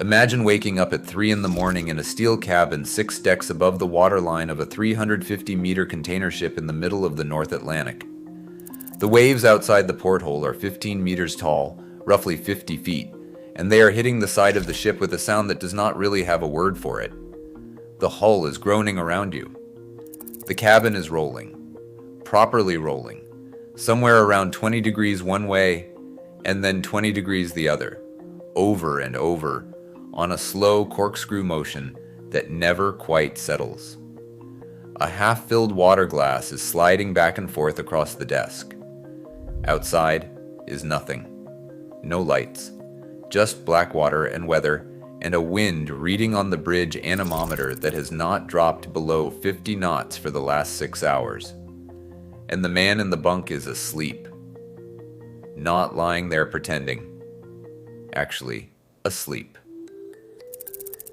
Imagine waking up at 3 in the morning in a steel cabin 6 decks above the waterline of a 350-meter container ship in the middle of the North Atlantic. The waves outside the porthole are 15 meters tall, roughly 50 feet, and they are hitting the side of the ship with a sound that does not really have a word for it. The hull is groaning around you. The cabin is rolling, properly rolling, somewhere around 20 degrees one way and then 20 degrees the other, over and over, on a slow corkscrew motion that never quite settles. A half-filled water glass is sliding back and forth across the desk. Outside is nothing. No lights, just black water and weather, and a wind reading on the bridge anemometer that has not dropped below 50 knots for the last 6 hours. And the man in the bunk is asleep. Not lying there pretending. Actually, asleep.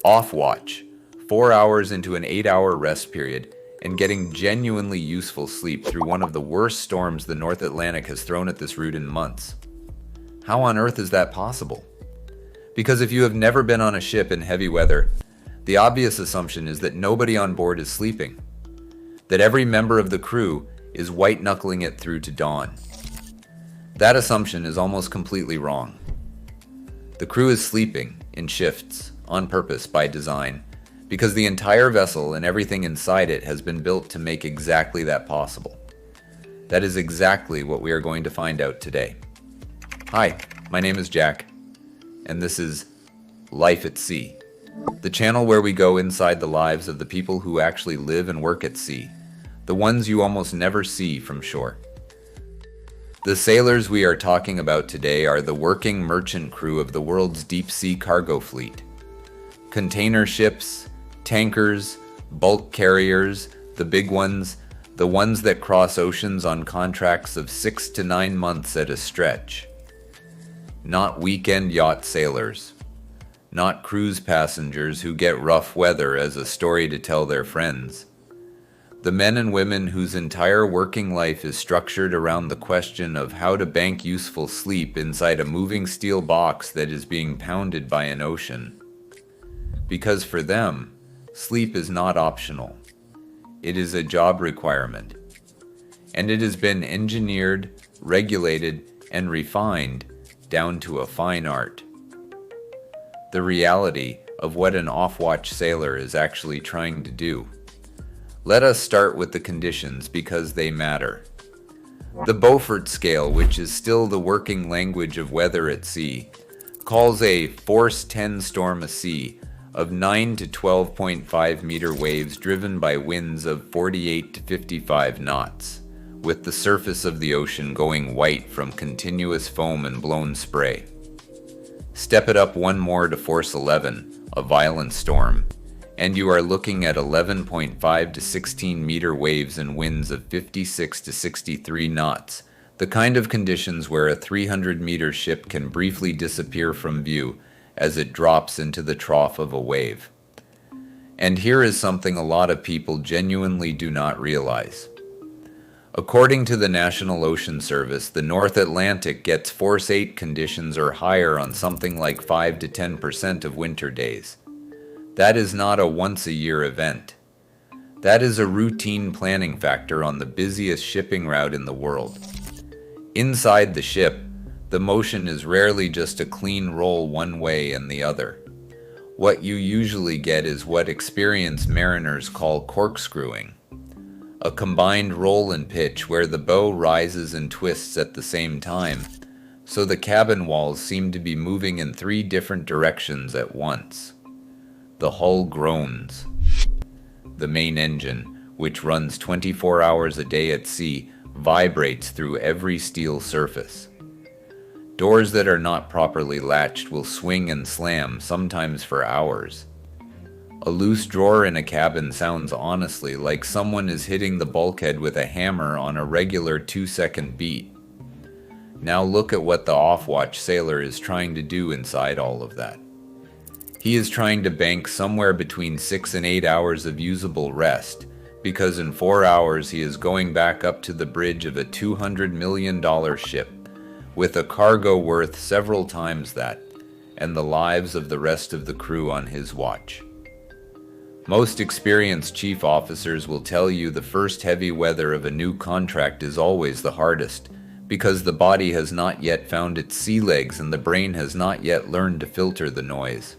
Off watch, 4 hours into an 8-hour rest period, and getting genuinely useful sleep through one of the worst storms the North Atlantic has thrown at this route in months. How on earth is that possible? Because if you have never been on a ship in heavy weather, the obvious assumption is that nobody on board is sleeping, that every member of the crew is white-knuckling it through to dawn. That assumption is almost completely wrong. The crew is sleeping in shifts, on purpose by design, because the entire vessel and everything inside it has been built to make exactly that possible. That is exactly what we are going to find out today. Hi, my name is Jack, and this is Life at Sea, the channel where we go inside the lives of the people who actually live and work at sea, the ones you almost never see from shore. The sailors we are talking about today are the working merchant crew of the world's deep-sea cargo fleet. Container ships, tankers, bulk carriers, the big ones, the ones that cross oceans on contracts of 6 to 9 months at a stretch. Not weekend yacht sailors. Not cruise passengers who get rough weather as a story to tell their friends. The men and women whose entire working life is structured around the question of how to bank useful sleep inside a moving steel box that is being pounded by an ocean. Because for them, sleep is not optional. It is a job requirement. And it has been engineered, regulated, and refined down to a fine art. The reality of what an off-watch sailor is actually trying to do. Let us start with the conditions because they matter. The Beaufort scale, which is still the working language of weather at sea, calls a force 10 storm a sea of 9 to 12.5 meter waves driven by winds of 48 to 55 knots, with the surface of the ocean going white from continuous foam and blown spray. Step it up one more to force 11, a violent storm, and you are looking at 11.5 to 16 meter waves and winds of 56 to 63 knots, the kind of conditions where a 300-meter ship can briefly disappear from view as it drops into the trough of a wave. And here is something a lot of people genuinely do not realize. According to the National Ocean Service, the North Atlantic gets force 8 conditions or higher on something like 5 to 10% of winter days. That is not a once-a-year event. That is a routine planning factor on the busiest shipping route in the world. Inside the ship, the motion is rarely just a clean roll one way and the other. What you usually get is what experienced mariners call corkscrewing, a combined roll and pitch where the bow rises and twists at the same time, so the cabin walls seem to be moving in 3 different directions at once. The hull groans. The main engine, which runs 24 hours a day at sea, vibrates through every steel surface. Doors that are not properly latched will swing and slam, sometimes for hours. A loose drawer in a cabin sounds honestly like someone is hitting the bulkhead with a hammer on a regular 2-second beat. Now look at what the off-watch sailor is trying to do inside all of that. He is trying to bank somewhere between 6 and 8 hours of usable rest, because in 4 hours he is going back up to the bridge of a $200 million ship, with a cargo worth several times that, and the lives of the rest of the crew on his watch. Most experienced chief officers will tell you the first heavy weather of a new contract is always the hardest, because the body has not yet found its sea legs and the brain has not yet learned to filter the noise.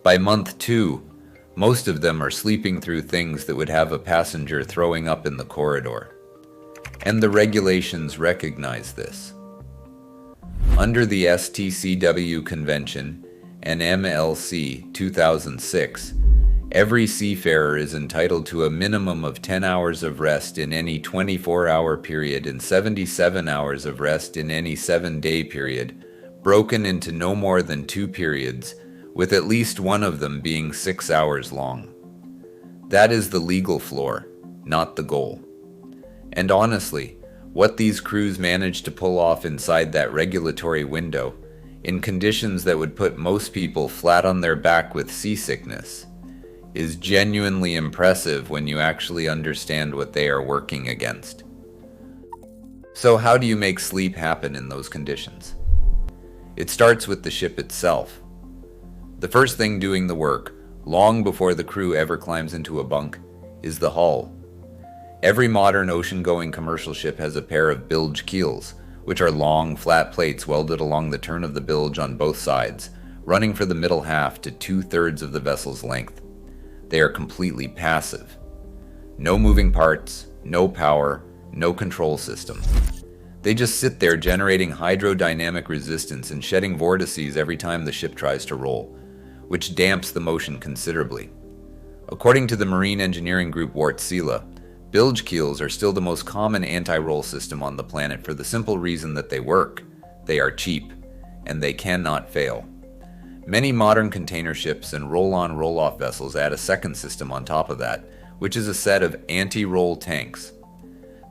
By month 2, most of them are sleeping through things that would have a passenger throwing up in the corridor. And the regulations recognize this. Under the STCW Convention and MLC 2006, every seafarer is entitled to a minimum of 10 hours of rest in any 24-hour period and 77 hours of rest in any 7-day period, broken into no more than 2 periods, with at least one of them being 6 hours long. That is the legal floor, not the goal. And honestly, what these crews manage to pull off inside that regulatory window, in conditions that would put most people flat on their back with seasickness, is genuinely impressive when you actually understand what they are working against. So how do you make sleep happen in those conditions? It starts with the ship itself. The first thing doing the work, long before the crew ever climbs into a bunk, is the hull. Every modern ocean-going commercial ship has a pair of bilge keels, which are long, flat plates welded along the turn of the bilge on both sides, running for the middle half to 2/3 of the vessel's length. They are completely passive. No moving parts, no power, no control system. They just sit there generating hydrodynamic resistance and shedding vortices every time the ship tries to roll, which damps the motion considerably. According to the marine engineering group Wärtsilä, bilge keels are still the most common anti-roll system on the planet for the simple reason that they work, they are cheap, and they cannot fail. Many modern container ships and roll-on roll-off vessels add a second system on top of that, which is a set of anti-roll tanks.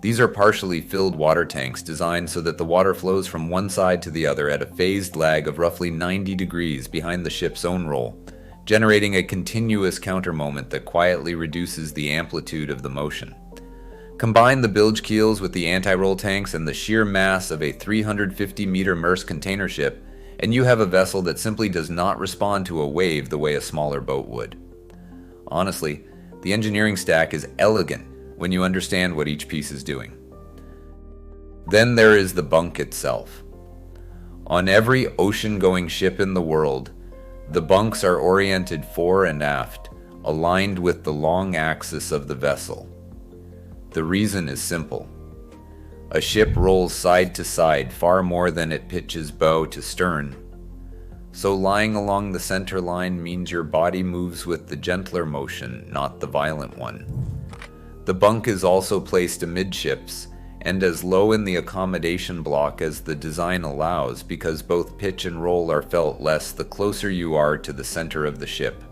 These are partially filled water tanks designed so that the water flows from one side to the other at a phased lag of roughly 90 degrees behind the ship's own roll, generating a continuous counter moment that quietly reduces the amplitude of the motion. Combine the bilge keels with the anti-roll tanks and the sheer mass of a 350-meter Maersk container ship, and you have a vessel that simply does not respond to a wave the way a smaller boat would. Honestly, the engineering stack is elegant when you understand what each piece is doing. Then there is the bunk itself. On every ocean-going ship in the world, the bunks are oriented fore and aft, aligned with the long axis of the vessel. The reason is simple. A ship rolls side to side far more than it pitches bow to stern. So lying along the center line means your body moves with the gentler motion, not the violent one. The bunk is also placed amidships, and as low in the accommodation block as the design allows, because both pitch and roll are felt less the closer you are to the center of the ship.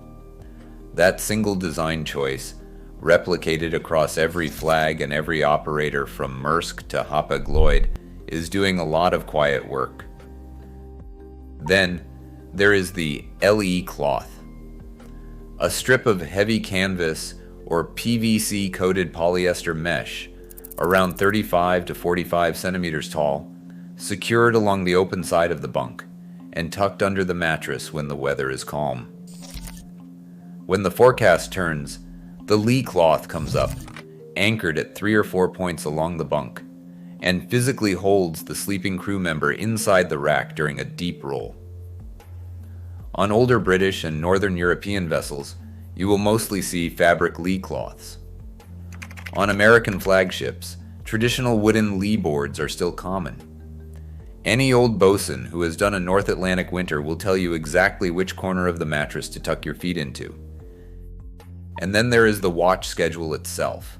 That single design choice, replicated across every flag and every operator from Maersk to Hapag-Lloyd, is doing a lot of quiet work. Then, there is the LE cloth, a strip of heavy canvas or PVC-coated polyester mesh, around 35 to 45 centimeters tall, secured along the open side of the bunk, and tucked under the mattress when the weather is calm. When the forecast turns, the lee cloth comes up, anchored at 3 or 4 points along the bunk, and physically holds the sleeping crew member inside the rack during a deep roll. On older British and Northern European vessels, you will mostly see fabric lee cloths. On American flagships, traditional wooden lee boards are still common. Any old bosun who has done a North Atlantic winter will tell you exactly which corner of the mattress to tuck your feet into. And then there is the watch schedule itself.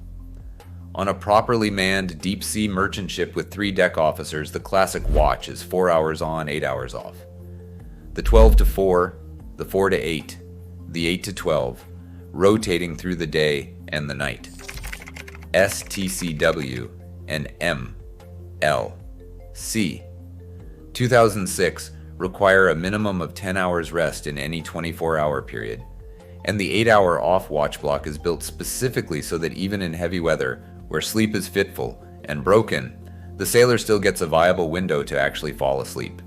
On a properly manned deep-sea merchant ship with 3 deck officers, the classic watch is 4 hours on, 8 hours off. The 12 to 4, the 4 to 8, the 8 to 12, rotating through the day and the night. STCW and MLC 2006 require a minimum of 10 hours rest in any 24-hour period, and the 8-hour off-watch block is built specifically so that even in heavy weather, where sleep is fitful and broken, the sailor still gets a viable window to actually fall asleep,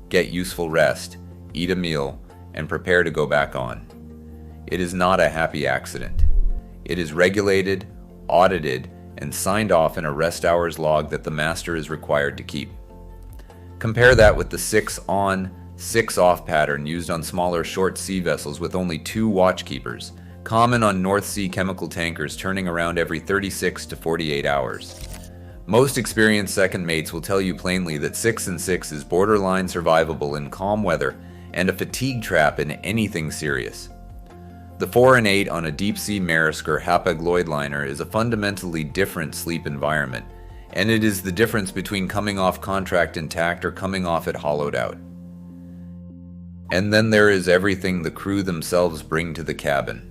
get useful rest, eat a meal, and prepare to go back on. It is not a happy accident. It is regulated, audited, and signed off in a rest hours log that the master is required to keep. Compare that with the 6 on, 6 off pattern used on smaller short sea vessels with only 2 watchkeepers, common on North Sea chemical tankers turning around every 36 to 48 hours. Most experienced second mates will tell you plainly that 6 and 6 is borderline survivable in calm weather and a fatigue trap in anything serious. The 4 and 8 on a deep-sea Maersk or Hapag-Lloyd liner is a fundamentally different sleep environment, and it is the difference between coming off contract intact or coming off it hollowed out. And then there is everything the crew themselves bring to the cabin.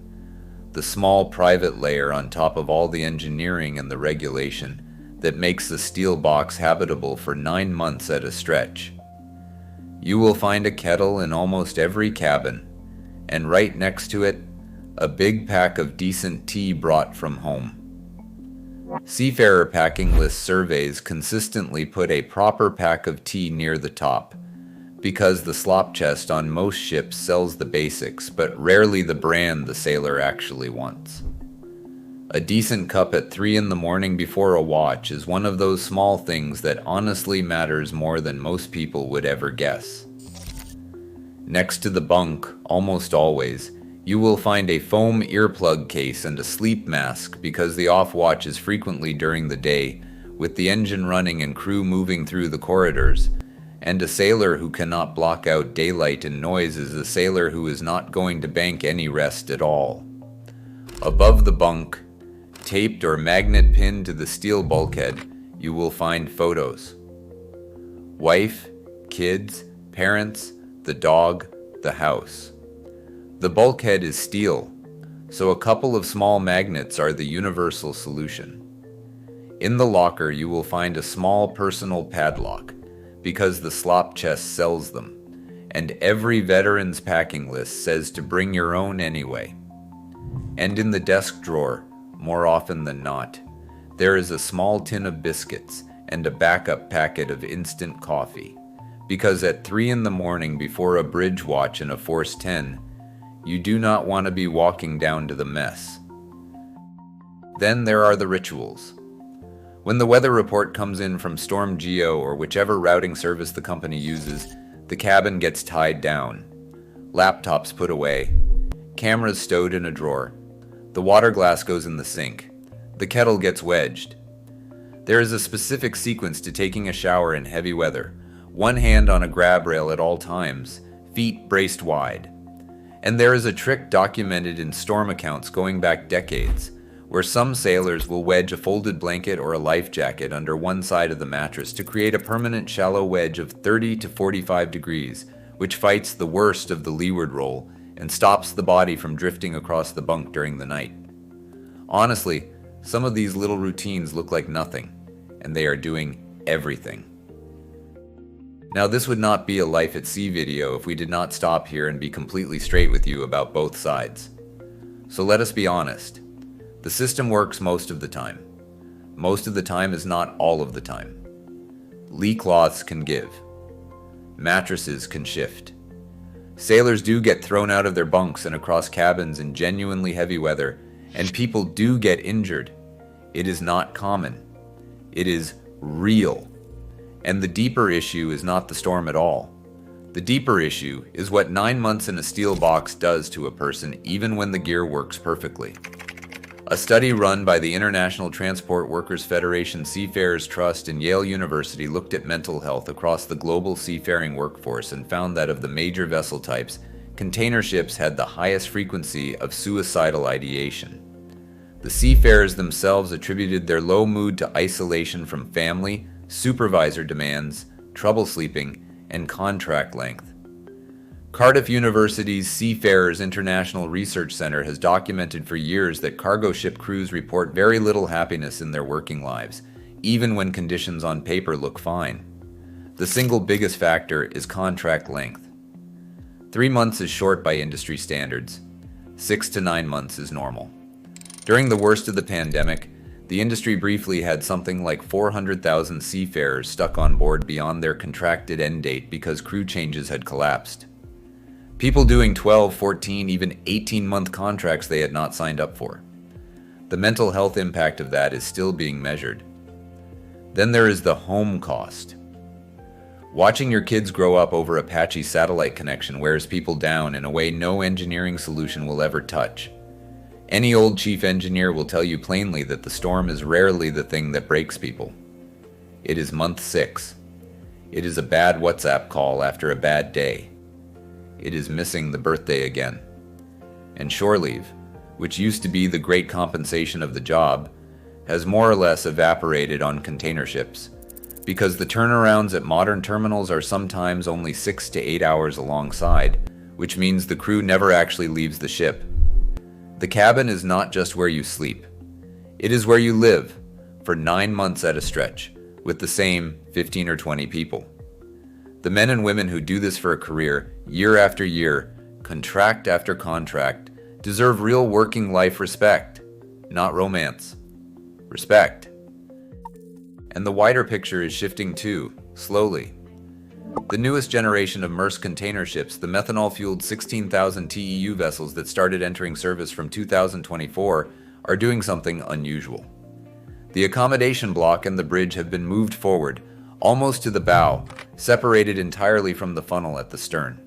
The small private layer on top of all the engineering and the regulation that makes the steel box habitable for 9 months at a stretch. You will find a kettle in almost every cabin, and right next to it, a big pack of decent tea brought from home. Seafarer packing list surveys consistently put a proper pack of tea near the top, because the slop chest on most ships sells the basics, but rarely the brand the sailor actually wants. A decent cup at 3 in the morning before a watch is one of those small things that honestly matters more than most people would ever guess. Next to the bunk, almost always, you will find a foam earplug case and a sleep mask because the off watch is frequently during the day, with the engine running and crew moving through the corridors, and a sailor who cannot block out daylight and noise is a sailor who is not going to bank any rest at all. Above the bunk, taped or magnet pinned to the steel bulkhead, you will find photos. Wife, kids, parents, the dog, the house. The bulkhead is steel, so a couple of small magnets are the universal solution. In the locker you will find a small personal padlock, because the slop chest sells them, and every veteran's packing list says to bring your own anyway. And in the desk drawer, more often than not, there is a small tin of biscuits and a backup packet of instant coffee, because at 3 in the morning before a bridge watch in a Force 10, you do not want to be walking down to the mess. Then there are the rituals. When the weather report comes in from Storm Geo or whichever routing service the company uses, the cabin gets tied down. Laptops put away. Cameras stowed in a drawer. The water glass goes in the sink. The kettle gets wedged. There is a specific sequence to taking a shower in heavy weather. One hand on a grab rail at all times, feet braced wide. And there is a trick documented in storm accounts going back decades, where some sailors will wedge a folded blanket or a life jacket under one side of the mattress to create a permanent shallow wedge of 30 to 45 degrees, which fights the worst of the leeward roll and stops the body from drifting across the bunk during the night. Honestly, some of these little routines look like nothing, and they are doing everything. Now, this would not be a Life at Sea video if we did not stop here and be completely straight with you about both sides. So let us be honest. The system works most of the time. Most of the time is not all of the time. Lee cloths can give. Mattresses can shift. Sailors do get thrown out of their bunks and across cabins in genuinely heavy weather, and people do get injured. It is not common. It is real. And the deeper issue is not the storm at all. The deeper issue is what 9 months in a steel box does to a person even when the gear works perfectly. A study run by the International Transport Workers Federation Seafarers Trust and Yale University looked at mental health across the global seafaring workforce and found that of the major vessel types, container ships had the highest frequency of suicidal ideation. The seafarers themselves attributed their low mood to isolation from family, supervisor demands, trouble sleeping, and contract length. Cardiff University's Seafarers International Research Center has documented for years that cargo ship crews report very little happiness in their working lives, even when conditions on paper look fine. The single biggest factor is contract length. 3 months is short by industry standards. 6 to 9 months is normal. During the worst of the pandemic, the industry briefly had something like 400,000 seafarers stuck on board beyond their contracted end date because crew changes had collapsed. People doing 12, 14, even 18-month contracts they had not signed up for. The mental health impact of that is still being measured. Then there is the home cost. Watching your kids grow up over a patchy satellite connection wears people down in a way no engineering solution will ever touch. Any old chief engineer will tell you plainly that the storm is rarely the thing that breaks people. It is month 6. It is a bad WhatsApp call after a bad day. It is missing the birthday again. And shore leave, which used to be the great compensation of the job, has more or less evaporated on container ships, because the turnarounds at modern terminals are sometimes only 6 to 8 hours alongside, which means the crew never actually leaves the ship. The cabin is not just where you sleep. It is where you live, for 9 months at a stretch, with the same 15 or 20 people. The men and women who do this for a career, year after year, contract after contract, deserve real working life respect, not romance. Respect. And the wider picture is shifting too, slowly. The newest generation of Maersk container ships, the methanol-fueled 16,000 TEU vessels that started entering service from 2024, are doing something unusual. The accommodation block and the bridge have been moved forward, almost to the bow, separated entirely from the funnel at the stern.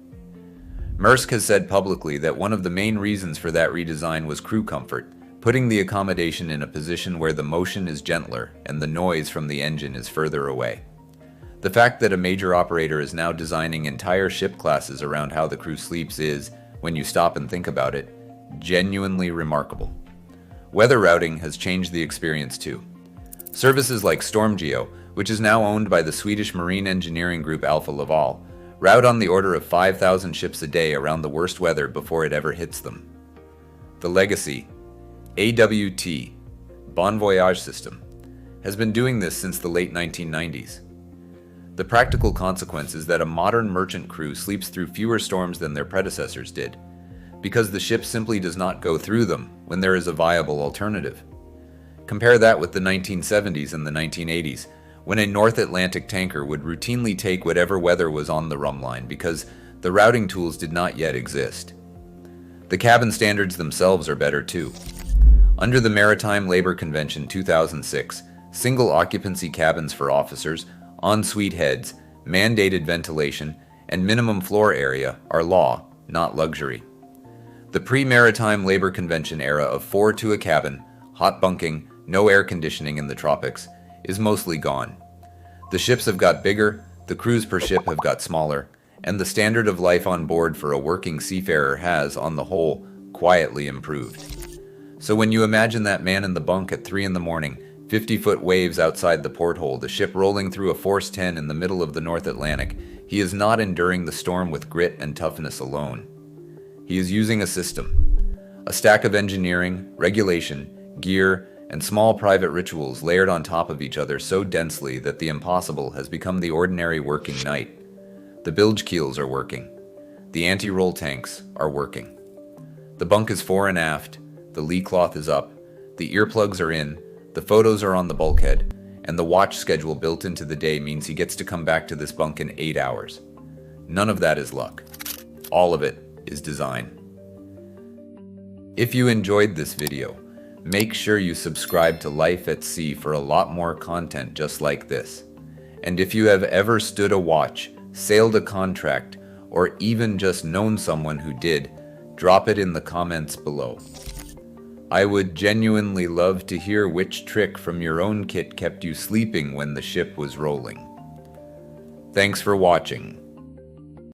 Maersk has said publicly that one of the main reasons for that redesign was crew comfort, putting the accommodation in a position where the motion is gentler and the noise from the engine is further away. The fact that a major operator is now designing entire ship classes around how the crew sleeps is, when you stop and think about it, genuinely remarkable. Weather routing has changed the experience too. Services like StormGeo, which is now owned by the Swedish marine engineering group Alfa Laval, route on the order of 5,000 ships a day around the worst weather before it ever hits them. The legacy, AWT, Bon Voyage system, has been doing this since the late 1990s. The practical consequence is that a modern merchant crew sleeps through fewer storms than their predecessors did, because the ship simply does not go through them when there is a viable alternative. Compare that with the 1970s and the 1980s, when a North Atlantic tanker would routinely take whatever weather was on the rum line because the routing tools did not yet exist. The cabin standards themselves are better too. Under the Maritime Labor Convention 2006, single occupancy cabins for officers, en-suite heads, mandated ventilation, and minimum floor area are law, not luxury. The pre-Maritime Labor Convention era of 4 to a cabin, hot bunking, no air conditioning in the tropics, is mostly gone. The ships have got bigger, the crews per ship have got smaller, and the standard of life on board for a working seafarer has, on the whole, quietly improved. So when you imagine that man in the bunk at 3 in the morning, 50-foot waves outside the porthole, the ship rolling through a force 10 in the middle of the North Atlantic, he is not enduring the storm with grit and toughness alone. He is using a system, a stack of engineering, regulation, gear, and small private rituals layered on top of each other so densely that the impossible has become the ordinary working night. The bilge keels are working. The anti-roll tanks are working. The bunk is fore and aft, the lee cloth is up, the earplugs are in, the photos are on the bulkhead, and the watch schedule built into the day means he gets to come back to this bunk in 8 hours. None of that is luck. All of it is design. If you enjoyed this video, make sure you subscribe to Life at Sea for a lot more content just like this. And if you have ever stood a watch, sailed a contract, or even just known someone who did, drop it in the comments below. I would genuinely love to hear which trick from your own kit kept you sleeping when the ship was rolling. Thanks for watching.